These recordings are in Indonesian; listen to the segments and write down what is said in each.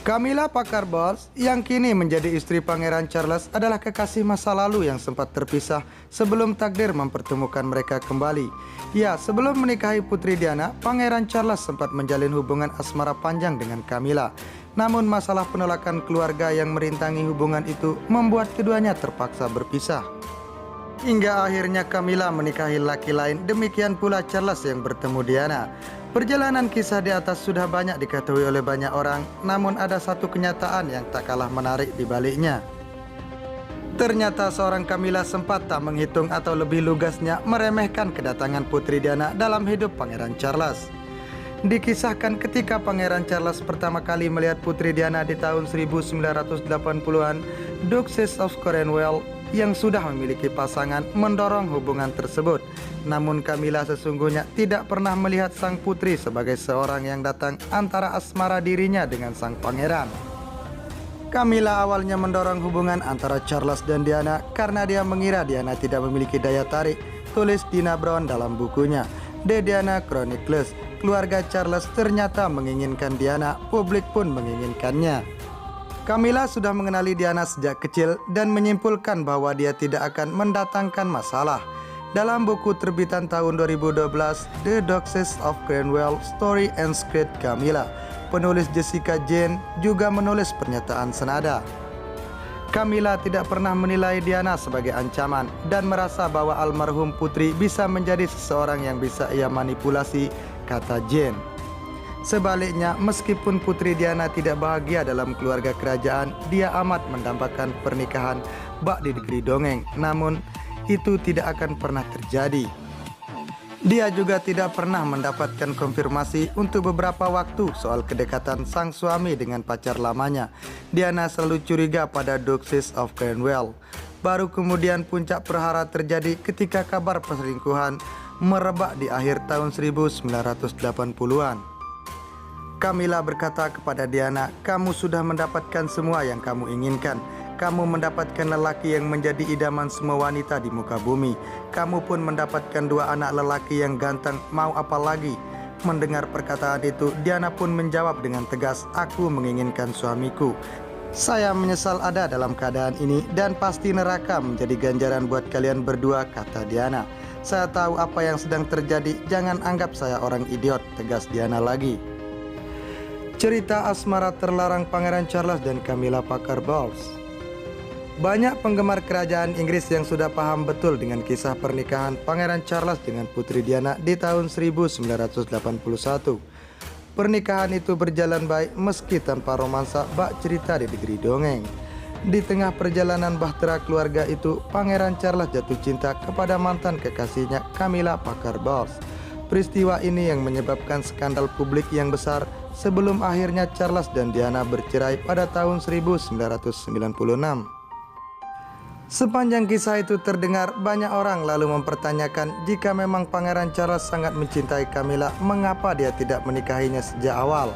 Camilla Parker Bowles yang kini menjadi istri Pangeran Charles adalah kekasih masa lalu yang sempat terpisah sebelum takdir mempertemukan mereka kembali. Ya, sebelum menikahi Putri Diana, Pangeran Charles sempat menjalin hubungan asmara panjang dengan Camilla. Namun masalah penolakan keluarga yang merintangi hubungan itu membuat keduanya terpaksa berpisah. Hingga akhirnya Camilla menikahi laki lain, demikian pula Charles yang bertemu Diana. Perjalanan kisah di atas sudah banyak diketahui oleh banyak orang, namun ada satu kenyataan yang tak kalah menarik di baliknya. Ternyata seorang Camilla sempat tak menghitung atau lebih lugasnya meremehkan kedatangan Putri Diana dalam hidup Pangeran Charles. Dikisahkan ketika Pangeran Charles pertama kali melihat Putri Diana di tahun 1980-an, Duchess of Cornwall yang sudah memiliki pasangan mendorong hubungan tersebut. Namun Camilla sesungguhnya tidak pernah melihat sang putri sebagai seorang yang datang antara asmara dirinya dengan sang pangeran. Camilla awalnya mendorong hubungan antara Charles dan Diana karena dia mengira Diana tidak memiliki daya tarik, tulis Dina Brown dalam bukunya The Diana Chronicles. Keluarga Charles ternyata menginginkan Diana, publik pun menginginkannya. Camilla sudah mengenali Diana sejak kecil dan menyimpulkan bahwa dia tidak akan mendatangkan masalah. Dalam buku terbitan tahun 2012, The Duchess of Cornwall Story and Secret Camilla, penulis Jessica Jane juga menulis pernyataan senada. Camilla tidak pernah menilai Diana sebagai ancaman dan merasa bahwa almarhum putri bisa menjadi seseorang yang bisa ia manipulasi, kata Jane. Sebaliknya, meskipun Putri Diana tidak bahagia dalam keluarga kerajaan, dia amat mendambakan pernikahan bak di negeri dongeng. Namun, itu tidak akan pernah terjadi. Dia juga tidak pernah mendapatkan konfirmasi untuk beberapa waktu soal kedekatan sang suami dengan pacar lamanya. Diana selalu curiga pada Duchess of Cornwall. Baru kemudian puncak perhara terjadi ketika kabar perselingkuhan merebak di akhir tahun 1980-an. Camilla berkata kepada Diana, "Kamu sudah mendapatkan semua yang kamu inginkan. Kamu mendapatkan lelaki yang menjadi idaman semua wanita di muka bumi. Kamu pun mendapatkan 2 anak lelaki yang ganteng, mau apa lagi?" Mendengar perkataan itu, Diana pun menjawab dengan tegas, "Aku menginginkan suamiku. Saya menyesal ada dalam keadaan ini dan pasti neraka menjadi ganjaran buat kalian berdua," kata Diana. "Saya tahu apa yang sedang terjadi, jangan anggap saya orang idiot," tegas Diana lagi. Cerita asmara terlarang Pangeran Charles dan Camilla Parker Bowles. Banyak penggemar kerajaan Inggris yang sudah paham betul dengan kisah pernikahan Pangeran Charles dengan Putri Diana di tahun 1981. Pernikahan itu berjalan baik meski tanpa romansa bak cerita di negeri dongeng. Di tengah perjalanan bahtera keluarga itu, Pangeran Charles jatuh cinta kepada mantan kekasihnya Camilla Parker Bowles. Peristiwa ini yang menyebabkan skandal publik yang besar sebelum akhirnya Charles dan Diana bercerai pada tahun 1996. Sepanjang kisah itu terdengar, banyak orang lalu mempertanyakan jika memang Pangeran Charles sangat mencintai Camilla, mengapa dia tidak menikahinya sejak awal?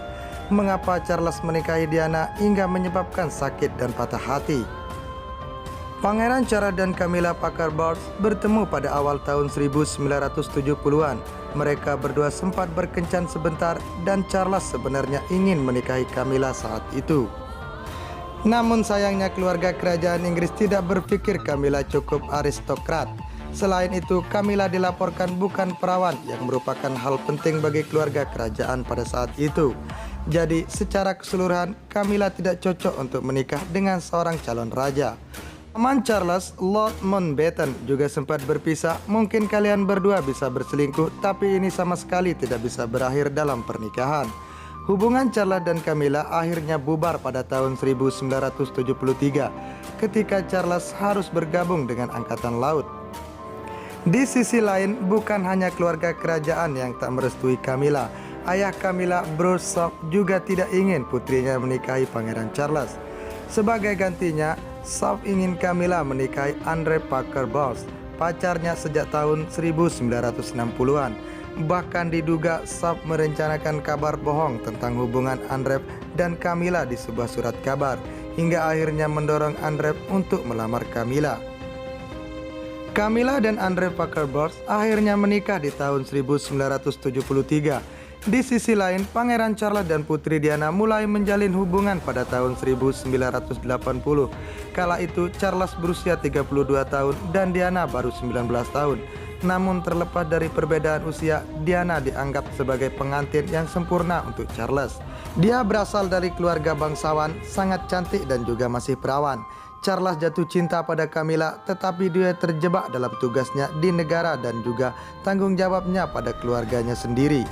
Mengapa Charles menikahi Diana hingga menyebabkan sakit dan patah hati? Pangeran Charles dan Camilla Parker Bowles bertemu pada awal tahun 1970-an. Mereka berdua sempat berkencan sebentar dan Charles sebenarnya ingin menikahi Camilla saat itu. Namun sayangnya keluarga kerajaan Inggris tidak berpikir Camilla cukup aristokrat. Selain itu, Camilla dilaporkan bukan perawan yang merupakan hal penting bagi keluarga kerajaan pada saat itu. Jadi secara keseluruhan Camilla tidak cocok untuk menikah dengan seorang calon raja. Paman Charles, Lord Mountbatten, juga sempat berpisah. Mungkin kalian berdua bisa berselingkuh, tapi ini sama sekali tidak bisa berakhir dalam pernikahan. Hubungan Charles dan Camilla akhirnya bubar pada tahun 1973 ketika Charles harus bergabung dengan Angkatan Laut. Di sisi lain, bukan hanya keluarga kerajaan yang tak merestui Camilla. Ayah Camilla, Bruce Sock, juga tidak ingin putrinya menikahi Pangeran Charles. Sebagai gantinya, Sock ingin Camilla menikahi Andre Parker Bowles, pacarnya sejak tahun 1960-an. Bahkan diduga Sock merencanakan kabar bohong tentang hubungan Andre dan Camilla di sebuah surat kabar, hingga akhirnya mendorong Andre untuk melamar Camilla. Camilla dan Andre Parker Bowles akhirnya menikah di tahun 1973. Di sisi lain, Pangeran Charles dan Putri Diana mulai menjalin hubungan pada tahun 1980. Kala itu Charles berusia 32 tahun dan Diana baru 19 tahun. Namun terlepas dari perbedaan usia, Diana dianggap sebagai pengantin yang sempurna untuk Charles. Dia berasal dari keluarga bangsawan, sangat cantik dan juga masih perawan. Charles jatuh cinta pada Camilla, tetapi dia terjebak dalam tugasnya di negara dan juga tanggung jawabnya pada keluarganya sendiri.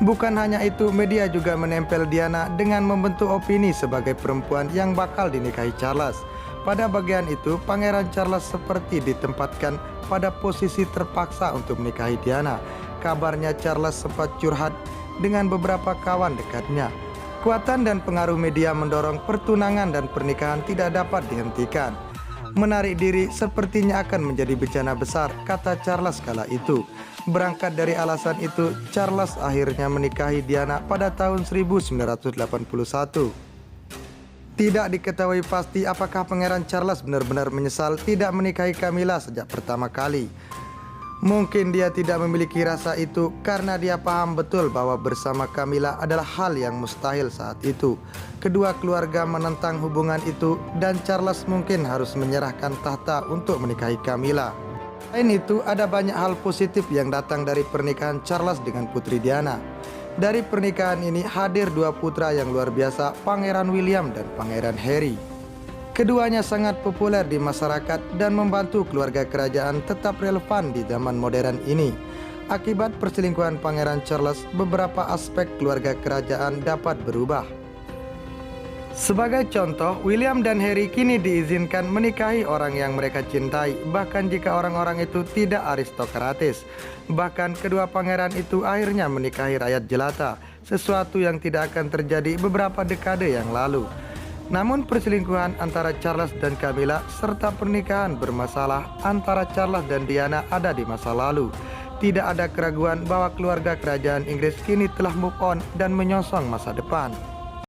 Bukan hanya itu, media juga menempel Diana dengan membentuk opini sebagai perempuan yang bakal dinikahi Charles. Pada bagian itu, Pangeran Charles seperti ditempatkan pada posisi terpaksa untuk menikahi Diana. Kabarnya Charles sempat curhat dengan beberapa kawan dekatnya. Kekuatan dan pengaruh media mendorong pertunangan dan pernikahan tidak dapat dihentikan. Menarik diri sepertinya akan menjadi bencana besar, kata Charles kala itu. Berangkat dari alasan itu, Charles akhirnya menikahi Diana pada tahun 1981. Tidak diketahui pasti apakah Pangeran Charles benar-benar menyesal tidak menikahi Camilla sejak pertama kali. Mungkin dia tidak memiliki rasa itu karena dia paham betul bahwa bersama Camilla adalah hal yang mustahil saat itu. Kedua keluarga menentang hubungan itu dan Charles mungkin harus menyerahkan tahta untuk menikahi Camilla. Selain itu, ada banyak hal positif yang datang dari pernikahan Charles dengan Putri Diana. Dari pernikahan ini hadir dua putra yang luar biasa, Pangeran William dan Pangeran Harry. Keduanya sangat populer di masyarakat dan membantu keluarga kerajaan tetap relevan di zaman modern ini. Akibat perselingkuhan Pangeran Charles, beberapa aspek keluarga kerajaan dapat berubah. Sebagai contoh, William dan Harry kini diizinkan menikahi orang yang mereka cintai, bahkan jika orang-orang itu tidak aristokratis. Bahkan kedua pangeran itu akhirnya menikahi rakyat jelata, sesuatu yang tidak akan terjadi beberapa dekade yang lalu. Namun perselingkuhan antara Charles dan Camilla serta pernikahan bermasalah antara Charles dan Diana ada di masa lalu. Tidak ada keraguan bahwa keluarga kerajaan Inggris kini telah move on dan menyongsong masa depan.